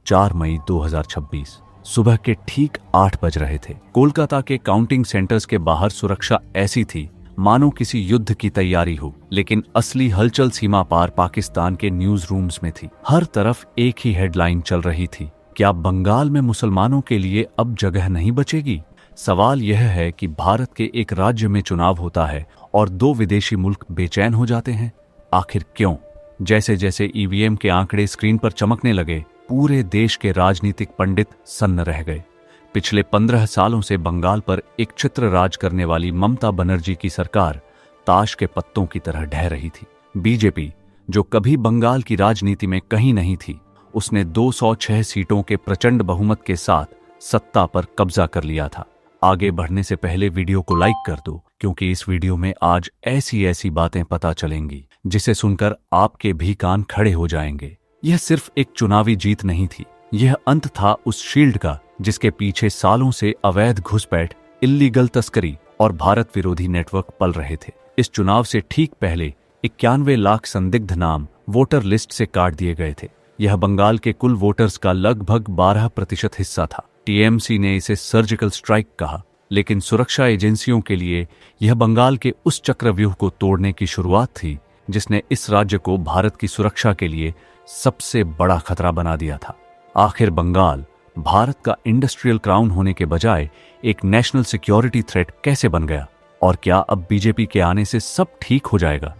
4 मई 2026 सुबह के ठीक 8 बज रहे थे। कोलकाता के काउंटिंग सेंटर्स के बाहर सुरक्षा ऐसी थी मानो किसी युद्ध की तैयारी हो, लेकिन असली हलचल सीमा पार पाकिस्तान के न्यूज रूम्स में थी। हर तरफ एक ही हेडलाइन चल रही थी, क्या बंगाल में मुसलमानों के लिए अब जगह नहीं बचेगी? सवाल यह है कि भारत के एक राज्य में चुनाव होता है और 2 विदेशी मुल्क बेचैन हो जाते हैं। आखिर क्यों? जैसे जैसे ईवीएम के आंकड़े स्क्रीन पर चमकने लगे, पूरे देश के राजनीतिक पंडित सन्न रह गए। पिछले 15 सालों से बंगाल पर एक चित्र राज करने वाली ममता बनर्जी की सरकार ताश के पत्तों की तरह ढह रही थी। बीजेपी, जो कभी बंगाल की राजनीति में कहीं नहीं थी, उसने 206 सीटों के प्रचंड बहुमत के साथ सत्ता पर कब्जा कर लिया था। आगे बढ़ने से पहले वीडियो को लाइक कर दो, क्योंकि इस वीडियो में आज ऐसी ऐसी बातें पता चलेंगी जिसे सुनकर आपके भी कान खड़े हो जाएंगे। यह सिर्फ एक चुनावी जीत नहीं थी, यह अंत था उस शील्ड का जिसके पीछे सालों से अवैध घुसपैठ, इल्लीगल तस्करी और भारत विरोधी नेटवर्क पल रहे थे। इस चुनाव से ठीक पहले 91 लाख संदिग्ध नाम वोटर लिस्ट से काट दिए गए थे। यह बंगाल के कुल वोटर्स का लगभग 12% हिस्सा था। टीएमसी ने इसे सर्जिकल स्ट्राइक कहा, लेकिन सुरक्षा एजेंसियों के लिए यह बंगाल के उस चक्रव्यूह को तोड़ने की शुरुआत थी जिसने इस राज्य को भारत की सुरक्षा के लिए सबसे बड़ा खतरा बना दिया था। आखिर बंगाल भारत का इंडस्ट्रियल क्राउन होने के बजाय एक नेशनल सिक्योरिटी थ्रेट कैसे बन गया? और क्या अब बीजेपी के आने से सब ठीक हो जाएगा?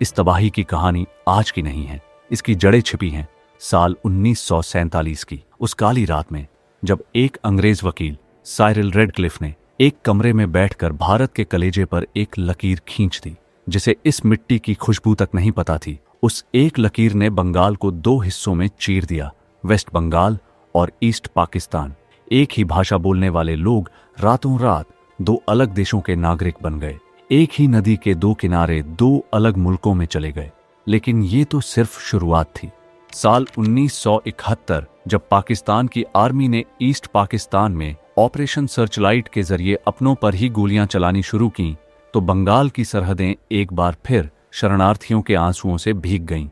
इस तबाही की कहानी आज की नहीं है, इसकी जड़ें छिपी हैं साल 1947 की, उस काली रात में, जब एक अंग्रेज वकील साइरिल रेडक्लिफ ने एक कमरे में बैठकर भारत के कलेजे पर एक लकीर खींच दी जिसे इस मिट्टी की खुशबू तक नहीं पता थी। उस एक लकीर ने बंगाल को 2 हिस्सों में चीर दिया, वेस्ट बंगाल और ईस्ट पाकिस्तान। एक ही भाषा बोलने वाले लोग रातों रात 2 अलग देशों के नागरिक बन गए। एक ही नदी के 2 किनारे 2 अलग मुल्कों में चले गए। लेकिन ये तो सिर्फ शुरुआत थी। साल 1971 जब पाकिस्तान की आर्मी ने ईस्ट पाकिस्तान में ऑपरेशन सर्चलाइट के जरिए अपनों पर ही गोलियां चलानी शुरू की, तो बंगाल की सरहदें एक बार फिर शरणार्थियों के आंसुओं से भीग गईं।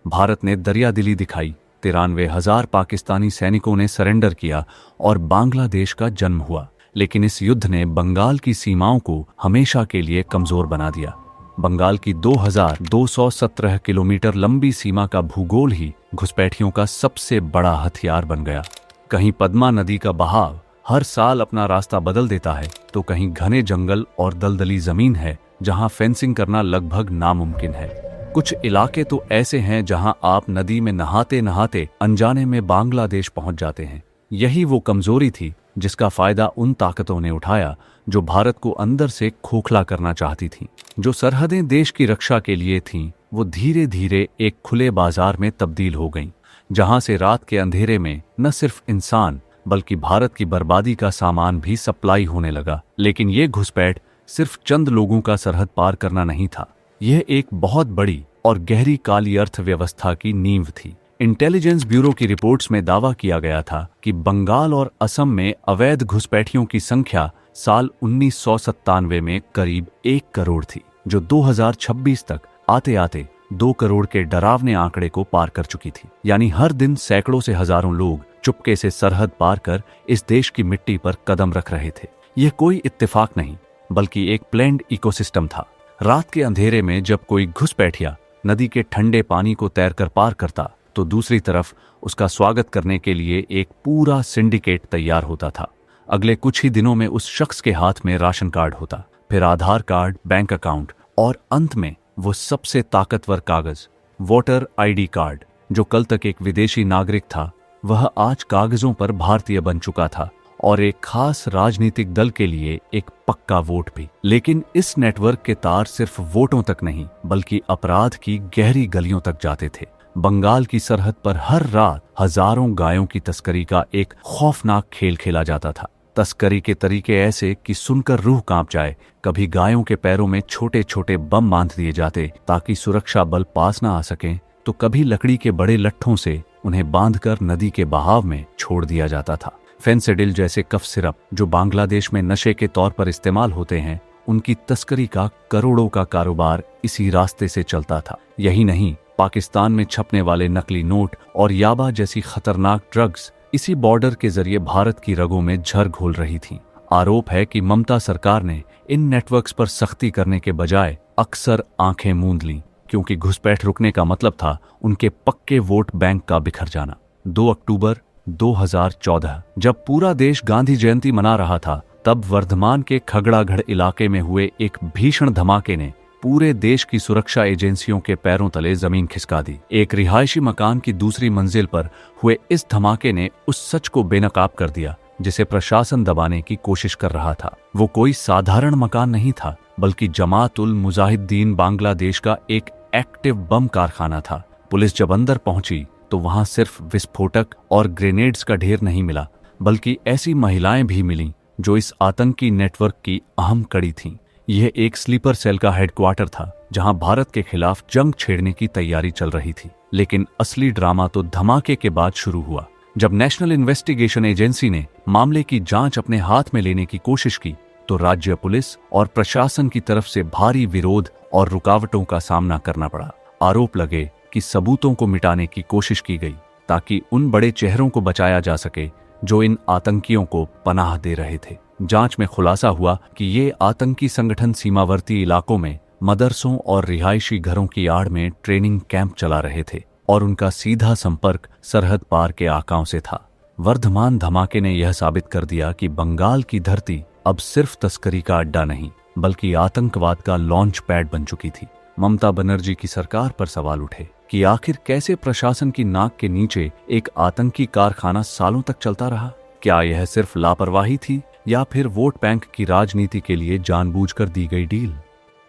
भारत ने दरियादिली दिखाई, 93,000 पाकिस्तानी सैनिकों ने सरेंडर किया और बांग्लादेश का जन्म हुआ। लेकिन इस युद्ध ने बंगाल की सीमाओं को हमेशा के लिए कमजोर बना दिया। बंगाल की 2217 किलोमीटर लंबी सीमा का भूगोल ही घुसपैठियों का सबसे बड़ा हथियार बन गया। कहीं पद्मा नदी का बहाव हर साल अपना रास्ता बदल देता है, तो कहीं घने जंगल और दलदली जमीन है जहां फेंसिंग करना लगभग नामुमकिन है। कुछ इलाके तो ऐसे हैं जहां आप नदी में नहाते नहाते अनजाने में बांग्लादेश पहुंच जाते हैं। यही वो कमजोरी थी जिसका फायदा उन ताकतों ने उठाया जो भारत को अंदर से खोखला करना चाहती थीं। जो सरहदें देश की रक्षा के लिए थीं, वो धीरे धीरे एक खुले बाजार में तब्दील हो गईं, जहां से रात के अंधेरे में न सिर्फ इंसान बल्कि भारत की बर्बादी का सामान भी सप्लाई होने लगा। लेकिन ये घुसपैठ सिर्फ चंद लोगों का सरहद पार करना नहीं था, यह एक बहुत बड़ी और गहरी काली अर्थव्यवस्था की नींव थी। इंटेलिजेंस ब्यूरो की रिपोर्ट्स में दावा किया गया था कि बंगाल और असम में अवैध घुसपैठियों की संख्या साल 1997 में करीब 1 करोड़ थी, जो 2026 तक आते आते 2 करोड़ के डरावने आंकड़े को पार कर चुकी थी। यानी हर दिन सैकड़ों से हजारों लोग चुपके से सरहद पार कर इस देश की मिट्टी पर कदम रख रहे थे। यह कोई इत्तेफाक नहीं, बल्कि एक प्लान्ड इकोसिस्टम था। रात के अंधेरे में जब कोई घुसपैठिया नदी के ठंडे पानी को तैरकर पार करता, तो दूसरी तरफ उसका स्वागत करने के लिए एक पूरा सिंडिकेट तैयार होता था। अगले कुछ ही दिनों में उस शख्स के हाथ में राशन कार्ड होता, फिर आधार कार्ड, बैंक अकाउंट और अंत में वो सबसे ताकतवर कागज, वोटर आईडी कार्ड। जो कल तक एक विदेशी नागरिक था, वह आज कागजों पर भारतीय बन चुका था और एक खास राजनीतिक दल के लिए एक पक्का वोट भी। लेकिन इस नेटवर्क के तार सिर्फ वोटों तक नहीं, बल्कि अपराध की गहरी गलियों तक जाते थे। बंगाल की सरहद पर हर रात हजारों गायों की तस्करी का एक खौफनाक खेल खेला जाता था। तस्करी के तरीके ऐसे कि सुनकर रूह कांप जाए। कभी गायों के पैरों में छोटे छोटे बम बांध दिए जाते ताकि सुरक्षा बल पास न आ सकें, तो कभी लकड़ी के बड़े लट्ठों से उन्हें बांधकर नदी के बहाव में छोड़ दिया जाता था। फेंसिडिल जैसे कफ सिरप, जो बांग्लादेश में नशे के तौर पर इस्तेमाल होते हैं, उनकी तस्करी का करोड़ों का कारोबार इसी रास्ते से चलता था। यही नहीं, पाकिस्तान में छपने वाले नकली नोट और याबा जैसी खतरनाक ड्रग्स इसी बॉर्डर के जरिए भारत की रगों में झर घोल रही थीं। आरोप है कि ममता सरकार ने इन नेटवर्क्स पर सख्ती करने के बजाय अक्सर आंखें मूंद लीं, क्योंकि घुसपैठ रुकने का मतलब था उनके पक्के वोट बैंक का बिखर जाना। 2 अक्टूबर 2014 जब पूरा देश गांधी जयंती मना रहा था, तब वर्धमान के खगड़ागढ़ इलाके में हुए एक भीषण धमाके ने पूरे देश की सुरक्षा एजेंसियों के पैरों तले जमीन खिसका दी। एक रिहायशी मकान की दूसरी मंजिल पर हुए इस धमाके ने उस सच को बेनकाब कर दिया जिसे प्रशासन दबाने की कोशिश कर रहा था। वो कोई साधारण मकान नहीं था, बल्कि जमात उल मुजाहिदीन बांग्लादेश का एक एक्टिव बम कारखाना था। पुलिस जब अंदर पहुंची तो वहां सिर्फ विस्फोटक और ग्रेनेड्स का ढेर नहीं मिला, बल्कि ऐसी महिलाएं भी मिलीं जो इस आतंकी नेटवर्क की अहम कड़ी थीं। यह एक स्लीपर सेल का हेडक्वार्टर था, जहां भारत के खिलाफ जंग छेड़ने की तैयारी चल रही थी। लेकिन असली ड्रामा तो धमाके के बाद शुरू हुआ, जब नेशनल इन्वेस्टिगेशन एजेंसी ने मामले की जांच अपने हाथ में लेने की कोशिश की तो राज्य पुलिस और प्रशासन की तरफ से भारी विरोध और रुकावटों का सामना करना पड़ा। आरोप लगे कि सबूतों को मिटाने की कोशिश की गई ताकि उन बड़े चेहरों को बचाया जा सके जो इन आतंकियों को पनाह दे रहे थे। जांच में खुलासा हुआ कि ये आतंकी संगठन सीमावर्ती इलाकों में मदरसों और रिहायशी घरों की आड़ में ट्रेनिंग कैंप चला रहे थे और उनका सीधा संपर्क सरहद पार के आकाओं से था। वर्धमान धमाके ने यह साबित कर दिया कि बंगाल की धरती अब सिर्फ तस्करी का अड्डा नहीं, बल्कि आतंकवाद का लॉन्च पैड बन चुकी थी। ममता बनर्जी की सरकार पर सवाल उठे कि आखिर कैसे प्रशासन की नाक के नीचे एक आतंकी कारखाना सालों तक चलता रहा। क्या यह सिर्फ लापरवाही थी या फिर वोट बैंक की राजनीति के लिए जानबूझकर दी गई डील?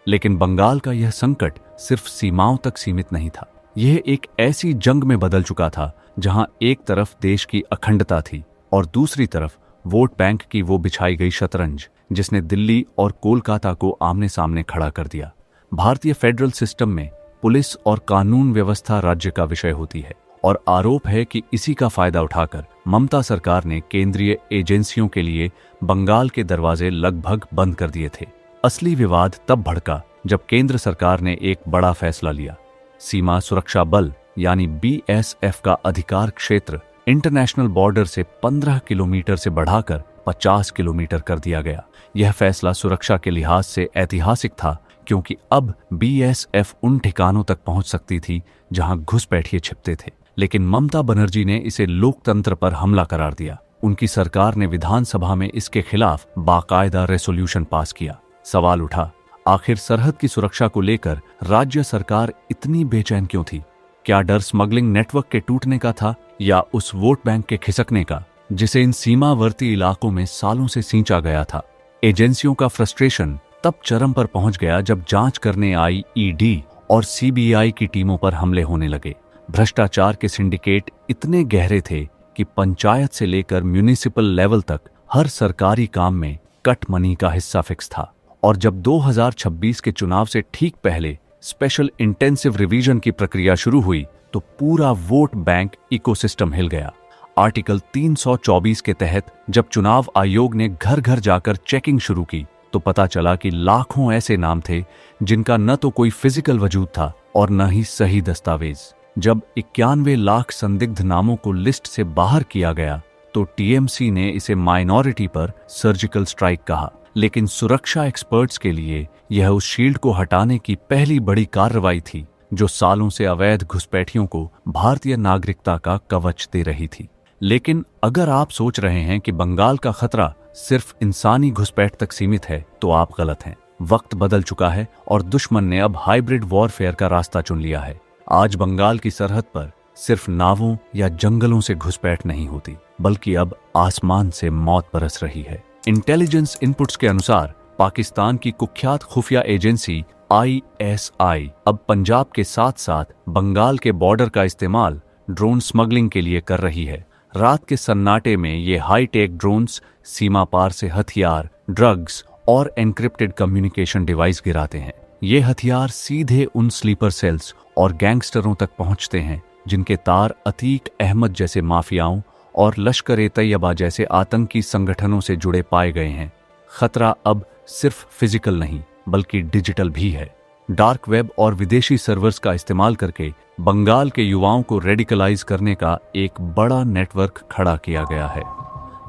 लेकिन बंगाल का यह संकट सिर्फ सीमाओं तक सीमित नहीं था। यह एक ऐसी जंग में बदल चुका था जहां एक तरफ देश की अखंडता थी और दूसरी तरफ वोट बैंक की वो बिछाई गई शतरंज जिसने दिल्ली और कोलकाता को आमने सामने खड़ा कर दिया। भारतीय फेडरल सिस्टम में पुलिस और कानून व्यवस्था राज्य का विषय होती है और आरोप है कि इसी का फायदा उठाकर ममता सरकार ने केंद्रीय एजेंसियों के लिए बंगाल के दरवाजे लगभग बंद कर दिए थे। असली विवाद तब भड़का जब केंद्र सरकार ने एक बड़ा फैसला लिया। सीमा सुरक्षा बल यानी BSF का अधिकार क्षेत्र इंटरनेशनल बॉर्डर से 15 किलोमीटर से बढ़ाकर 50 किलोमीटर कर दिया गया। यह फैसला सुरक्षा के लिहाज से ऐतिहासिक था, क्योंकि अब BSF उन ठिकानों तक पहुंच सकती थी जहां घुसपैठिए छिपते थे। लेकिन ममता बनर्जी ने इसे लोकतंत्र पर हमला करार दिया। उनकी सरकार ने विधानसभा में इसके खिलाफ बाकायदा रेसोल्यूशन पास किया। सवाल उठा, आखिर सरहद की सुरक्षा को लेकर राज्य सरकार इतनी बेचैन क्यों थी? क्या डर स्मगलिंग नेटवर्क के टूटने का था या उस वोट बैंक के खिसकने का जिसे इन सीमावर्ती इलाकों में सालों से सींचा गया था? एजेंसियों का फ्रस्ट्रेशन तब चरम पर पहुंच गया जब जांच करने आई ED और CBI की टीमों पर हमले होने लगे। भ्रष्टाचार के सिंडिकेट इतने गहरे थे कि पंचायत से लेकर म्युनिसिपल लेवल तक हर सरकारी काम में कट मनी का हिस्सा फिक्स था। और जब 2026 के चुनाव से ठीक पहले स्पेशल इंटेंसिव रिवीजन की प्रक्रिया शुरू हुई तो पूरा वोट बैंक इकोसिस्टम हिल गया। आर्टिकल 324 के तहत जब चुनाव आयोग ने घर घर जाकर चेकिंग शुरू की तो पता चला कि लाखों ऐसे नाम थे जिनका न तो कोई फिजिकल वजूद था और न ही सही दस्तावेज। जब 91 लाख संदिग्ध नामों को लिस्ट से बाहर किया गया तो TMC ने इसे माइनॉरिटी पर सर्जिकल स्ट्राइक कहा। लेकिन सुरक्षा एक्सपर्ट्स के लिए यह उस शील्ड को हटाने की पहली बड़ी कार्रवाई थी जो सालों से अवैध घुसपैठियों को भारतीय नागरिकता का कवच दे रही थी। लेकिन अगर आप सोच रहे हैं कि बंगाल का खतरा सिर्फ इंसानी घुसपैठ तक सीमित है तो आप गलत हैं। वक्त बदल चुका है और दुश्मन ने अब हाइब्रिड वॉरफेयर का रास्ता चुन लिया है। आज बंगाल की सरहद पर सिर्फ नावों या जंगलों से घुसपैठ नहीं होती, बल्कि अब आसमान से मौत बरस रही है। इंटेलिजेंस इनपुट्स के अनुसार पाकिस्तान की कुख्यात खुफिया एजेंसी ISI अब पंजाब के साथ साथ बंगाल के बॉर्डर का इस्तेमाल ड्रोन स्मगलिंग के लिए कर रही है। रात के सन्नाटे में ये हाईटेक ड्रोन्स सीमा पार से हथियार, ड्रग्स और एन्क्रिप्टेड कम्युनिकेशन डिवाइस गिराते हैं। ये हथियार सीधे उन स्लीपर सेल्स और गैंगस्टरों तक पहुंचते हैं जिनके तार अतीक अहमद जैसे माफियाओं और लश्कर-ए-तैयबा जैसे आतंकी संगठनों से जुड़े पाए गए हैं। खतरा अब सिर्फ फिजिकल नहीं बल्कि डिजिटल भी है। डार्क वेब और विदेशी सर्वर्स का इस्तेमाल करके बंगाल के युवाओं को रेडिकलाइज करने का एक बड़ा नेटवर्क खड़ा किया गया है।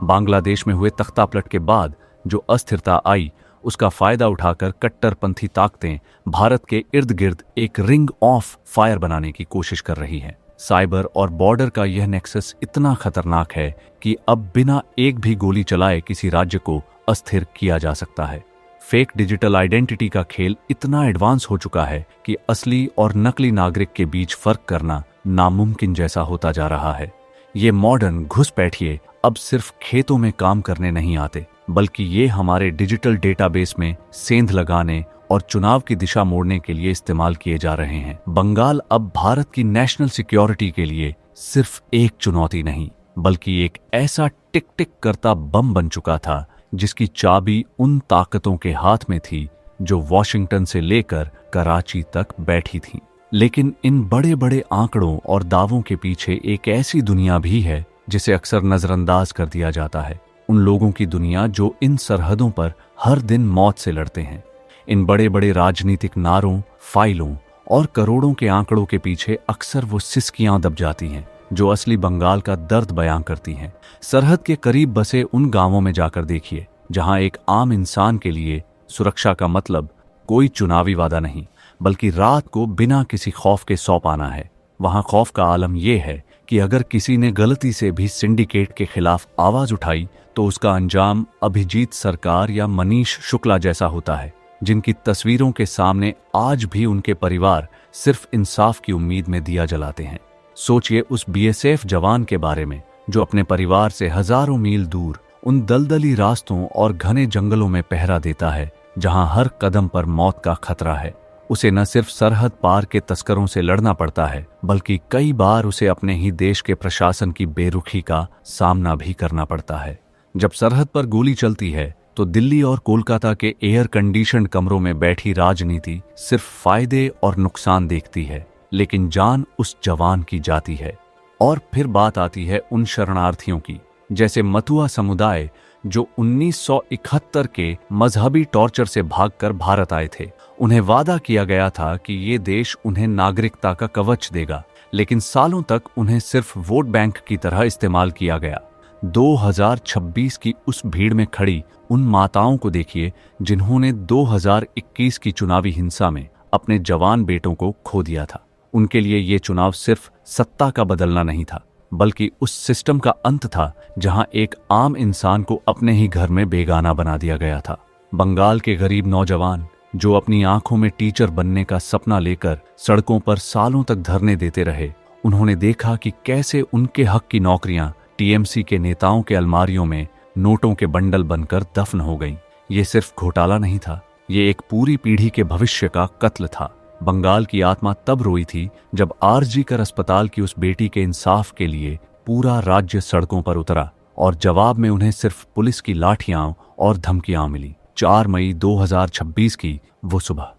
बांग्लादेश में हुए तख्तापलट के बाद जो अस्थिरता आई, उसका फायदा उठाकर कट्टरपंथी ताकतें भारत के इर्द गिर्द एक रिंग ऑफ फायर बनाने की कोशिश कर रही हैं। साइबर और बॉर्डर का यह नेक्सस इतना खतरनाक है कि अब बिना एक भी गोली चलाए किसी राज्य को अस्थिर किया जा सकता है। फेक डिजिटल आइडेंटिटी का खेल इतना एडवांस हो चुका है कि असली और नकली नागरिक के बीच फर्क करना नामुमकिन जैसा होता जा रहा है। ये मॉडर्न घुसपैठिए अब सिर्फ खेतों में काम करने नहीं आते, बल्कि ये हमारे डिजिटल डेटाबेस में सेंध लगाने और चुनाव की दिशा मोड़ने के लिए इस्तेमाल किए जा रहे हैं। बंगाल अब भारत की नेशनल सिक्योरिटी के लिए सिर्फ एक चुनौती नहीं, बल्कि एक ऐसा टिक टिक करता बम बन चुका था जिसकी चाबी उन ताकतों के हाथ में थी जो वॉशिंगटन से लेकर कराची तक बैठी थीं। लेकिन इन बड़े बड़े आंकड़ों और दावों के पीछे एक ऐसी दुनिया भी है जिसे अक्सर नजरअंदाज कर दिया जाता है। उन लोगों की दुनिया जो इन सरहदों पर हर दिन मौत से लड़ते हैं। इन बड़े बड़े राजनीतिक नारों, फाइलों और करोड़ों के आंकड़ों के पीछे अक्सर वो सिसकियां दब जाती हैं जो असली बंगाल का दर्द बयां करती हैं। सरहद के करीब बसे उन गांवों में जाकर देखिए जहां एक आम इंसान के लिए सुरक्षा का मतलब कोई चुनावी वादा नहीं, बल्कि रात को बिना किसी खौफ के सौ पाना है। वहां खौफ का आलम यह है कि अगर किसी ने गलती से भी सिंडिकेट के खिलाफ आवाज उठाई तो उसका अंजाम अभिजीत सरकार या मनीष शुक्ला जैसा होता है, जिनकी तस्वीरों के सामने आज भी उनके परिवार सिर्फ इंसाफ की उम्मीद में दिया जलाते हैं। सोचिए उस बीएसएफ जवान के बारे में जो अपने परिवार से हजारों मील दूर उन दलदली रास्तों और घने जंगलों में पहरा देता है जहां हर कदम पर मौत का खतरा है। उसे न सिर्फ सरहद पार के तस्करों से लड़ना पड़ता है, बल्कि कई बार उसे अपने ही देश के प्रशासन की बेरुखी का सामना भी करना पड़ता है। जब सरहद पर गोली चलती है तो दिल्ली और कोलकाता के एयर कंडीशनड कमरों में बैठी राजनीति सिर्फ फायदे और नुकसान देखती है, लेकिन जान उस जवान की जाती है। और फिर बात आती है उन शरणार्थियों की, जैसे मतुआ समुदाय जो 1971 के मजहबी टॉर्चर से भागकर भारत आए थे। उन्हें वादा किया गया था कि ये देश उन्हें नागरिकता का कवच देगा, लेकिन सालों तक उन्हें सिर्फ वोट बैंक की तरह इस्तेमाल किया गया। 2026 की उस भीड़ में खड़ी उन माताओं को देखिए जिन्होंने 2021 की चुनावी हिंसा में अपने जवान बेटों को खो दिया था। उनके लिए ये चुनाव सिर्फ सत्ता का बदलना नहीं था, बल्कि उस सिस्टम का अंत था जहां एक आम इंसान को अपने ही घर में बेगाना बना दिया गया था। बंगाल के गरीब नौजवान जो अपनी आंखों में टीचर बनने का सपना लेकर सड़कों पर सालों तक धरने देते रहे, उन्होंने देखा कि कैसे उनके हक की नौकरियां टीएमसी के नेताओं के अलमारियों में नोटों के बंडल बनकर दफन हो गईं। ये सिर्फ घोटाला नहीं था, ये एक पूरी पीढ़ी के भविष्य का कत्ल था। बंगाल की आत्मा तब रोई थी जब आरजी कर अस्पताल की उस बेटी के इंसाफ के लिए पूरा राज्य सड़कों पर उतरा और जवाब में उन्हें सिर्फ पुलिस की लाठियां और धमकियां मिली। 4 मई 2026 की वो सुबह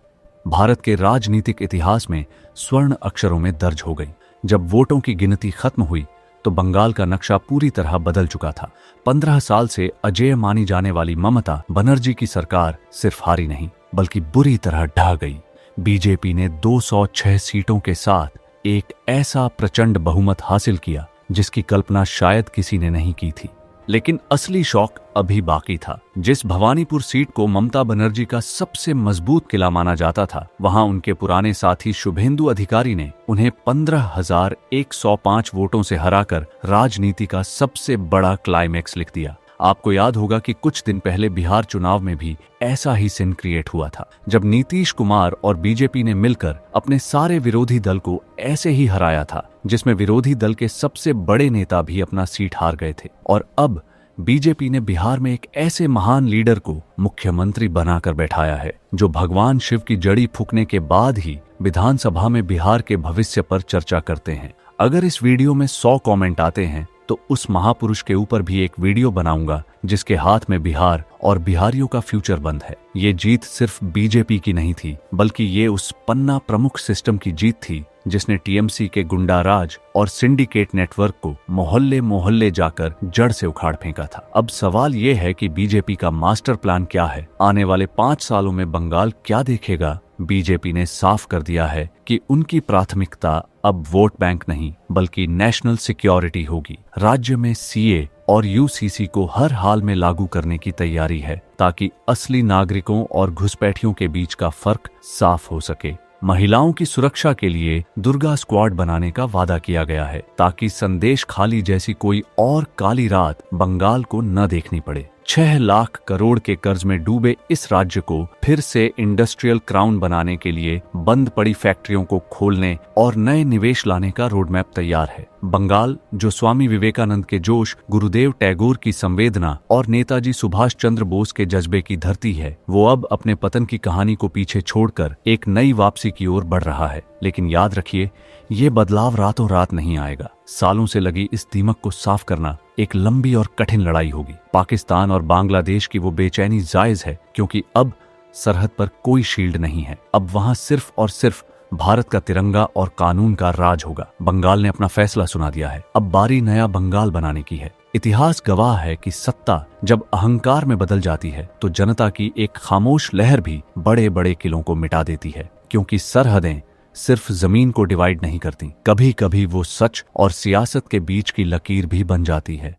भारत के राजनीतिक इतिहास में स्वर्ण अक्षरों में दर्ज हो गई। जब वोटों की गिनती खत्म हुई तो बंगाल का नक्शा पूरी तरह बदल चुका था। 15 साल से अजेय मानी जाने वाली ममता बनर्जी की सरकार सिर्फ हारी नहीं, बल्कि बुरी तरह ढह गई। बीजेपी ने 206 सीटों के साथ एक ऐसा प्रचंड बहुमत हासिल किया जिसकी कल्पना शायद किसी ने नहीं की थी। लेकिन असली शौक अभी बाकी था। जिस भवानीपुर सीट को ममता बनर्जी का सबसे मजबूत किला माना जाता था, वहां उनके पुराने साथी शुभेंदु अधिकारी ने उन्हें 15,105 वोटों से हराकर राजनीति का सबसे बड़ा क्लाइमैक्स लिख दिया। आपको याद होगा कि कुछ दिन पहले बिहार चुनाव में भी ऐसा ही सीन क्रिएट हुआ था, जब नीतीश कुमार और बीजेपी ने मिलकर अपने सारे विरोधी दल को ऐसे ही हराया था, जिसमें विरोधी दल के सबसे बड़े नेता भी अपना सीट हार गए थे। और अब बीजेपी ने बिहार में एक ऐसे महान लीडर को मुख्यमंत्री बनाकर बैठाया है जो भगवान शिव की जड़ी फूकने के बाद ही विधानसभा में बिहार के भविष्य पर चर्चा करते हैं। अगर इस वीडियो में 100 कमेंट आते हैं तो उस महापुरुष के ऊपर भी एक वीडियो बनाऊंगा जिसके हाथ में बिहार और बिहारियों का फ्यूचर बंद है। ये जीत सिर्फ बीजेपी की नहीं थी, बल्कि ये उस पन्ना प्रमुख सिस्टम की जीत थी जिसने टीएमसी के गुंडा राज और सिंडिकेट नेटवर्क को मोहल्ले मोहल्ले जाकर जड़ से उखाड़ फेंका था। अब सवाल ये है कि बीजेपी का मास्टर प्लान क्या है? आने वाले 5 सालों में बंगाल क्या देखेगा? बीजेपी ने साफ कर दिया है कि उनकी प्राथमिकता अब वोट बैंक नहीं, बल्कि नेशनल सिक्योरिटी होगी। राज्य में सीए और यूसीसी को हर हाल में लागू करने की तैयारी है, ताकि असली नागरिकों और घुसपैठियों के बीच का फर्क साफ हो सके। महिलाओं की सुरक्षा के लिए दुर्गा स्क्वाड बनाने का वादा किया गया है, ताकि संदेश खाली जैसी कोई और काली रात बंगाल को न देखनी पड़े। 6 लाख करोड़ के कर्ज में डूबे इस राज्य को फिर से इंडस्ट्रियल क्राउन बनाने के लिए बंद पड़ी फैक्ट्रियों को खोलने और नए निवेश लाने का रोडमैप तैयार है। बंगाल, जो स्वामी विवेकानंद के जोश, गुरुदेव टैगोर की संवेदना और नेताजी सुभाष चंद्र बोस के जज्बे की धरती है, वो अब अपने पतन की कहानी को पीछे छोड़कर एक नई वापसी की ओर बढ़ रहा है। लेकिन याद रखिए, ये बदलाव रातों रात नहीं आएगा। सालों से लगी इस दीमक को साफ करना एक लंबी और कठिन लड़ाई होगी। पाकिस्तान और बांग्लादेश की वो बेचैनी जायज है, क्योंकि अब सरहद पर कोई शील्ड नहीं है। अब वहां सिर्फ और सिर्फ भारत का तिरंगा और कानून का राज होगा। बंगाल ने अपना फैसला सुना दिया है। अब बारी नया बंगाल बनाने की है। इतिहास गवाह है कि सत्ता जब अहंकार में बदल जाती है, तो जनता की एक खामोश लहर भी बड़े बड़े किलों को मिटा देती है। क्योंकि सरहदें सिर्फ जमीन को डिवाइड नहीं करती, कभी कभी वो सच और सियासत के बीच की लकीर भी बन जाती है।